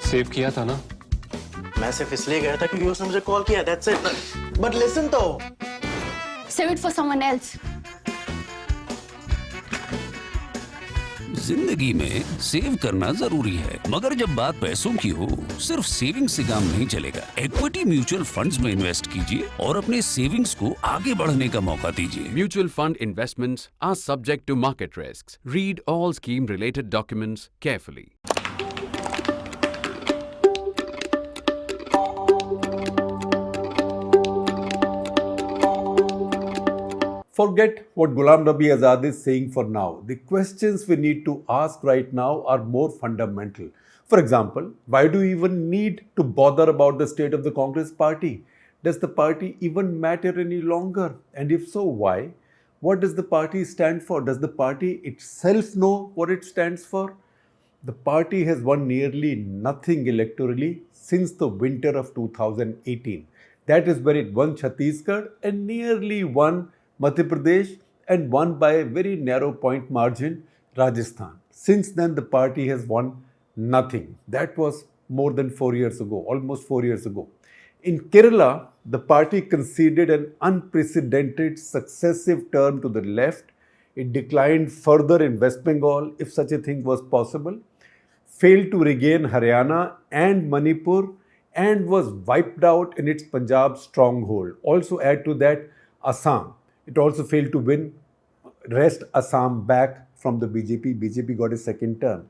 Save किया था ना? मैं सिर्फ इसलिए गया था क्योंकि उसने मुझे कॉल किया, that's it. But listen तो. Save it for someone else. जिंदगी में सेव करना जरूरी है, मगर जब बात पैसों की हो, सिर्फ सेविंग से काम नहीं चलेगा। इक्विटी म्यूचुअल फंड्स में इन्वेस्ट कीजिए और अपने सेविंग्स को आगे बढ़ने का मौका दीजिए। Mutual fund investments are subject to market risks. Read all scheme-related documents carefully. Forget what Ghulam Nabi Azad is saying for now. The questions we need to ask right now are more fundamental. For example, why do we even need to bother about the state of the Congress party? Does the party even matter any longer? And if so, why? What does the party stand for? Does the party itself know what it stands for? The party has won nearly nothing electorally since the winter of 2018. That is when it won Chhattisgarh and nearly won Madhya Pradesh and won by a very narrow point margin Rajasthan. Since then, the party has won nothing. That was more than 4 years ago, almost 4 years ago. In Kerala, the party conceded an unprecedented successive turn to the left. It declined further in West Bengal, if such a thing was possible, failed to regain Haryana and Manipur, and was wiped out in its Punjab stronghold. Also add to that Assam. It also failed to win rest Assam back from the BJP. BJP got a second term.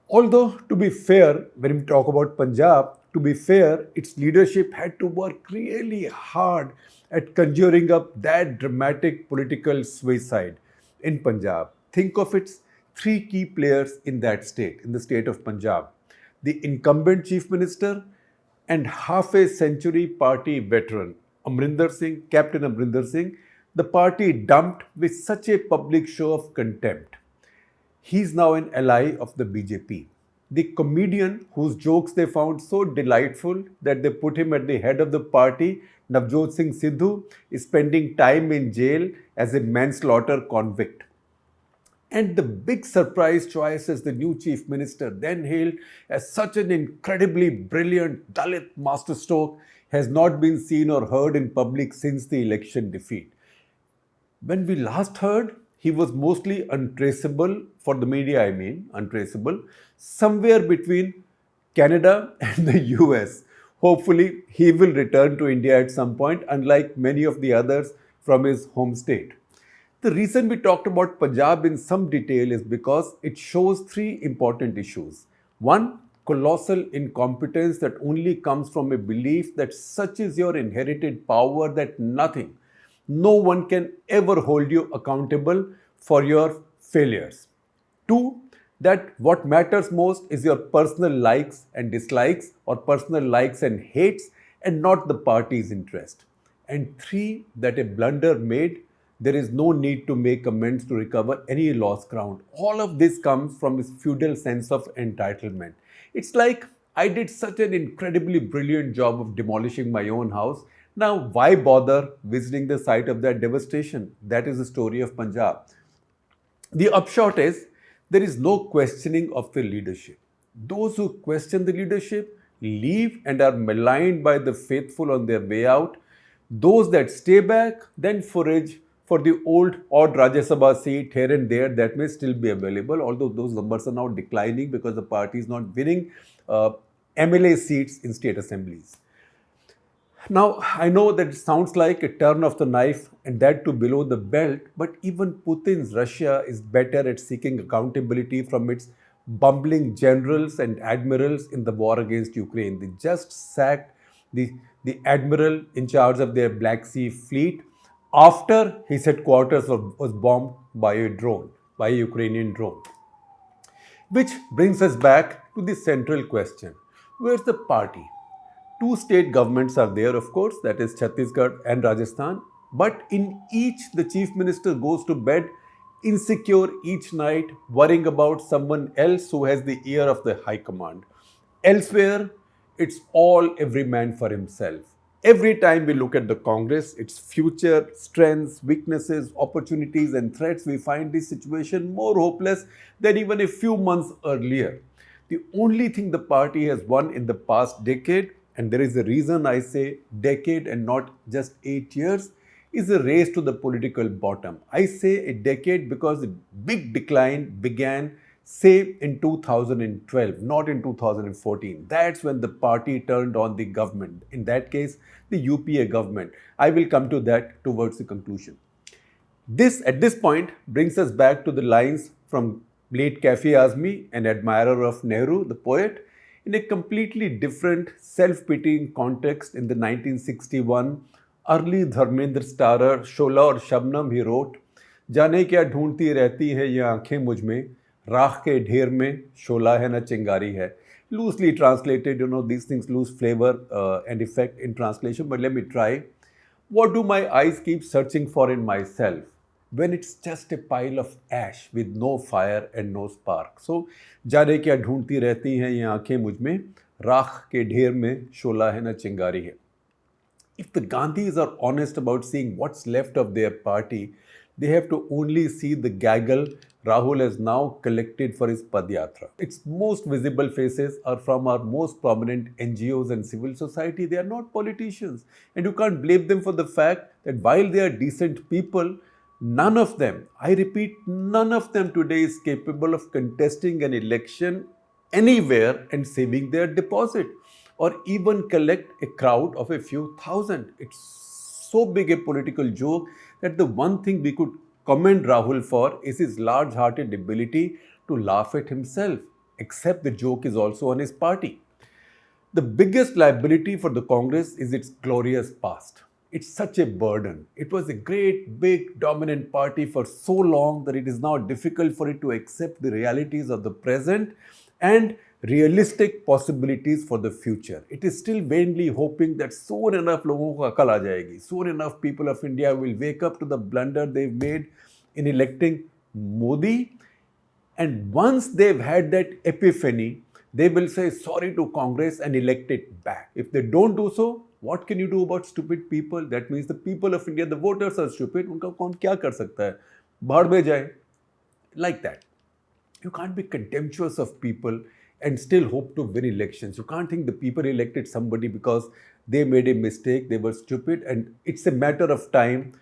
Although, to be fair, when we talk about Punjab, to be fair, its leadership had to work really hard at conjuring up that dramatic political suicide in Punjab. Think of its three key players in that state, in the state of Punjab. The incumbent chief minister and half a century party veteran, Amrinder Singh, Captain Amrinder Singh, the party dumped with such a public show of contempt. He's now an ally of the BJP. The comedian whose jokes they found so delightful that they put him at the head of the party, Navjot Singh Sidhu, is spending time in jail as a manslaughter convict. And the big surprise choice as the new chief minister, then hailed as such an incredibly brilliant Dalit masterstroke, has not been seen or heard in public since the election defeat. When we last heard, he was mostly untraceable, for the media I mean, untraceable, somewhere between Canada and the US. Hopefully, he will return to India at some point, unlike many of the others from his home state. The reason we talked about Punjab in some detail is because it shows three important issues. One, colossal incompetence that only comes from a belief that such is your inherited power that no one can ever hold you accountable for your failures. Two, that what matters most is your personal likes and dislikes or personal likes and hates and not the party's interest. And three, that a blunder made, there is no need to make amends to recover any lost ground. All of this comes from his feudal sense of entitlement. It's like, I did such an incredibly brilliant job of demolishing my own house. Now, why bother visiting the site of that devastation? That is the story of Punjab. The upshot is, there is no questioning of the leadership. Those who question the leadership leave and are maligned by the faithful on their way out. Those that stay back then forage for the old odd Rajya Sabha seat here and there that may still be available, although those numbers are now declining because the party is not winning MLA seats in state assemblies. Now, I know that it sounds like a turn of the knife and that too below the belt, but even Putin's Russia is better at seeking accountability from its bumbling generals and admirals in the war against Ukraine. They just sacked the admiral in charge of their Black Sea fleet after his headquarters was bombed by a drone, by a Ukrainian drone. Which brings us back to the central question. Where's the party? Two state governments are there, of course, that is Chhattisgarh and Rajasthan. But in each, the chief minister goes to bed insecure each night, worrying about someone else who has the ear of the high command. Elsewhere, it's all every man for himself. Every time we look at the Congress, its future, strengths, weaknesses, opportunities and threats, we find this situation more hopeless than even a few months earlier. The only thing the party has won in the past decade, and there is a reason I say decade and not just 8 years, is a race to the political bottom. I say a decade because the big decline began, say, in 2012, not in 2014. That's when the party turned on the government. In that case, the UPA government. I will come to that towards the conclusion. This, at this point, brings us back to the lines from late Kafi Azmi, an admirer of Nehru, the poet, in a completely different, self-pitying context in the 1961 early Dharmendra starrer Shola और Shabnam he wrote, जाने क्या ढूंढती रहती है ये आंखें मुझ में, राख के ढेर में शोला है न चिंगारी है. Loosely translated, these things lose flavor and effect in translation, but let me try. What do my eyes keep searching for in myself when it's just a pile of ash with no fire and no spark? So, जाने क्या ढूंढती रहती हैं ये आंखें मुझ में, राख के ढेर में शोला है न चिंगारी है. If the Gandhis are honest about seeing what's left of their party, they have to only see the gaggle Rahul has now collected for his Padyatra. Its most visible faces are from our most prominent NGOs and civil society. They are not politicians. And you can't blame them for the fact that while they are decent people, none of them, I repeat, none of them today is capable of contesting an election anywhere and saving their deposit, or even collect a crowd of a few thousand. It's so big a political joke that the one thing we could commend Rahul for is his large-hearted ability to laugh at himself, except the joke is also on his party. The biggest liability for the Congress is its glorious past. It's such a burden. It was a great, big, dominant party for so long that it is now difficult for it to accept the realities of the present and realistic possibilities for the future. It is still vainly hoping that soon enough लोगों को अकल आ जाएगी. Soon enough people of India will wake up to the blunder they've made in electing Modi. And once they've had that epiphany, they will say sorry to Congress and elect it back. If they don't do so, what can you do about stupid people? That means the people of India, the voters are stupid. उनका कौन क्या कर सकता है? भाड़ में जाए. Like that. You can't be contemptuous of people and still hope to win elections. You can't think the people elected somebody because they made a mistake, they were stupid, and it's a matter of time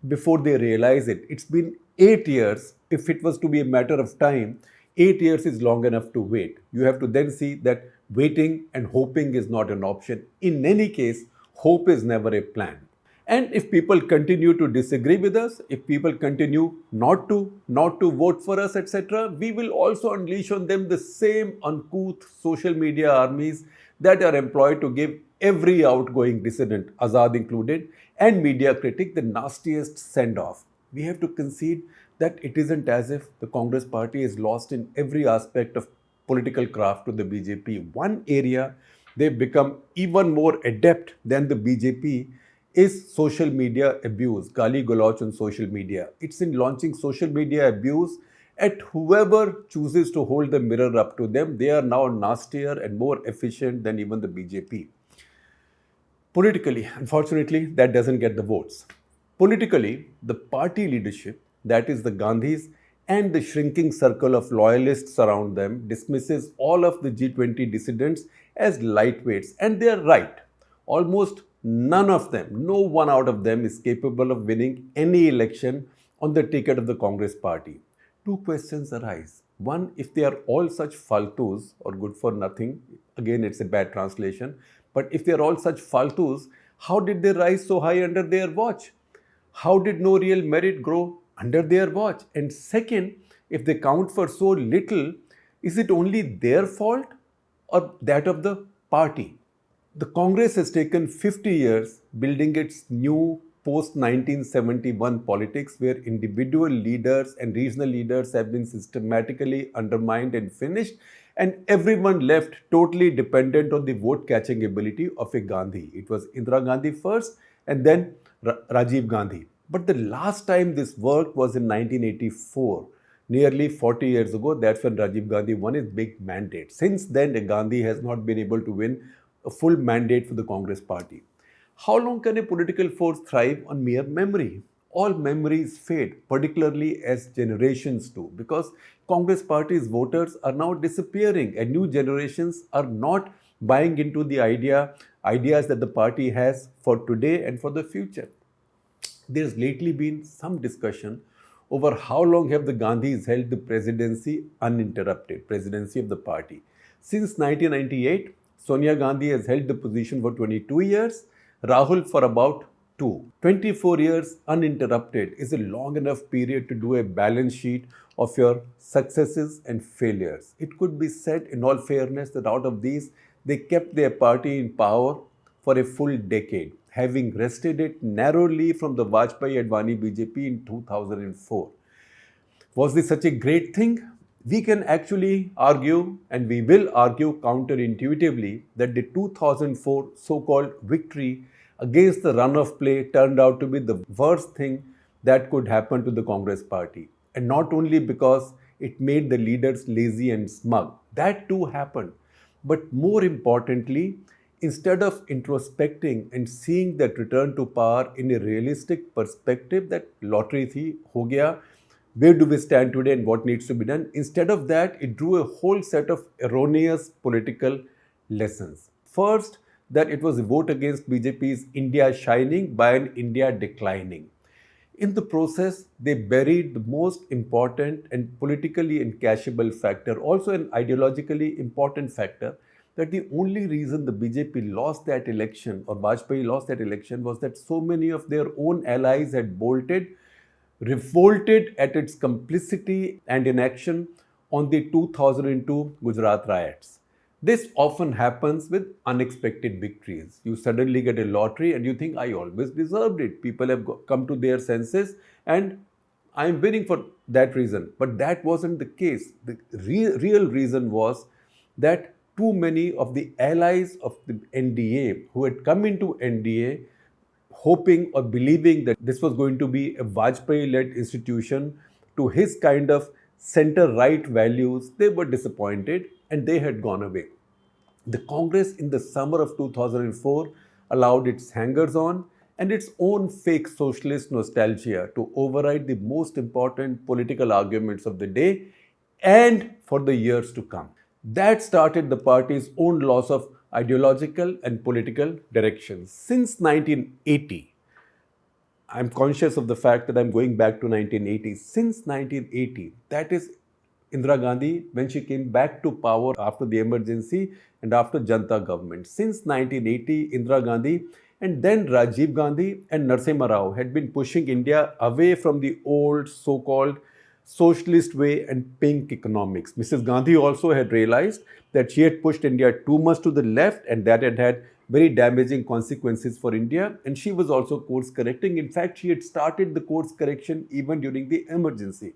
before they realize it. It's been 8 years. If it was to be a matter of time, 8 years is long enough to wait. You have to then see that waiting and hoping is not an option. In any case, hope is never a plan. And if people continue to disagree with us, if people continue not to vote for us, etc., we will also unleash on them the same uncouth social media armies that are employed to give every outgoing dissident, Azad included, and media critic the nastiest send-off. We have to concede that it isn't as if the Congress party is lost in every aspect of political craft to the BJP. One area they've become even more adept than the BJP is social media abuse, gali galoch on social media. It's in launching social media abuse at whoever chooses to hold the mirror up to them. They are now nastier and more efficient than even the BJP. Politically, unfortunately, that doesn't get the votes. Politically, the party leadership, that is the Gandhis, and the shrinking circle of loyalists around them dismisses all of the G20 dissidents as lightweights, and they are right. Almost none of them, no one out of them is capable of winning any election on the ticket of the Congress party. Two questions arise. One, if they are all such faltus or good for nothing, again it's a bad translation, but if they are all such faltus, how did they rise so high under their watch? How did no real merit grow under their watch? And second, if they count for so little, is it only their fault or that of the party? The Congress has taken 50 years building its new post-1971 politics where individual leaders and regional leaders have been systematically undermined and finished, and everyone left totally dependent on the vote-catching ability of a Gandhi. It was Indira Gandhi first and then Rajiv Gandhi. But the last time this worked was in 1984. Nearly 40 years ago, that's when Rajiv Gandhi won his big mandate. Since then, a Gandhi has not been able to win a full mandate for the Congress party. How long can a political force thrive on mere memory? all memories fade, particularly as generations do, because Congress Party's voters are now disappearing and new generations are not buying into the ideas that the party has for today and for the future. There's lately been some discussion over how long have the Gandhis held the presidency uninterrupted, presidency of the party. Since 1998, Sonia Gandhi has held the position for 22 years, Rahul for about 2. 24 years uninterrupted is a long enough period to do a balance sheet of your successes and failures. It could be said in all fairness that out of these, they kept their party in power for a full decade, having wrested it narrowly from the Vajpayee-Advani BJP in 2004. Was this such a great thing? We can actually argue, and we will argue counterintuitively, that the 2004 so-called victory against the run-of play turned out to be the worst thing that could happen to the Congress party. And not only because it made the leaders lazy and smug. That too happened. But more importantly, instead of introspecting and seeing that return to power in a realistic perspective, that lottery thi ho gaya, where do we stand today and what needs to be done? Instead of that, it drew a whole set of erroneous political lessons. First, that it was a vote against BJP's India shining by an India declining. In the process, they buried the most important and politically incashable factor, also an ideologically important factor, that the only reason the BJP lost that election or Vajpayee lost that election was that so many of their own allies had bolted, revolted at its complicity and inaction on the 2002 Gujarat riots. This often happens with unexpected victories. You suddenly get a lottery and you think, I always deserved it. People have come to their senses and I'm winning for that reason. But that wasn't the case. The real reason was that too many of the allies of the NDA who had come into NDA hoping or believing that this was going to be a Vajpayee-led institution to his kind of center-right values, they were disappointed and they had gone away. The Congress in the summer of 2004 allowed its hangers-on and its own fake socialist nostalgia to override the most important political arguments of the day and for the years to come. That started the party's own loss of ideological and political direction. Since 1980, I'm conscious of the fact that I'm going back to 1980. Since 1980, that is Indira Gandhi, when she came back to power after the emergency and after Janta government. Since 1980, Indira Gandhi and then Rajiv Gandhi and Narasimha Rao had been pushing India away from the old so-called socialist way and pink economics. Mrs. Gandhi also had realized that she had pushed India too much to the left and that had had very damaging consequences for India, and she was also course correcting. In fact, she had started the course correction even during the emergency.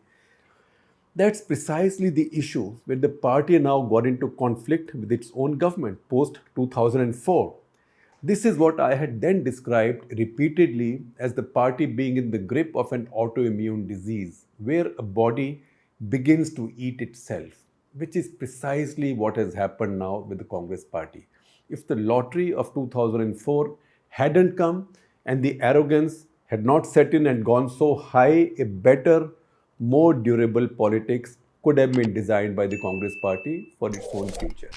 That's precisely the issue when the party now got into conflict with its own government post 2004. This is what I had then described repeatedly as the party being in the grip of an autoimmune disease, where a body begins to eat itself, which is precisely what has happened now with the Congress party. If the lottery of 2004 hadn't come and the arrogance had not set in and gone so high, a better, more durable politics could have been designed by the Congress party for its own future.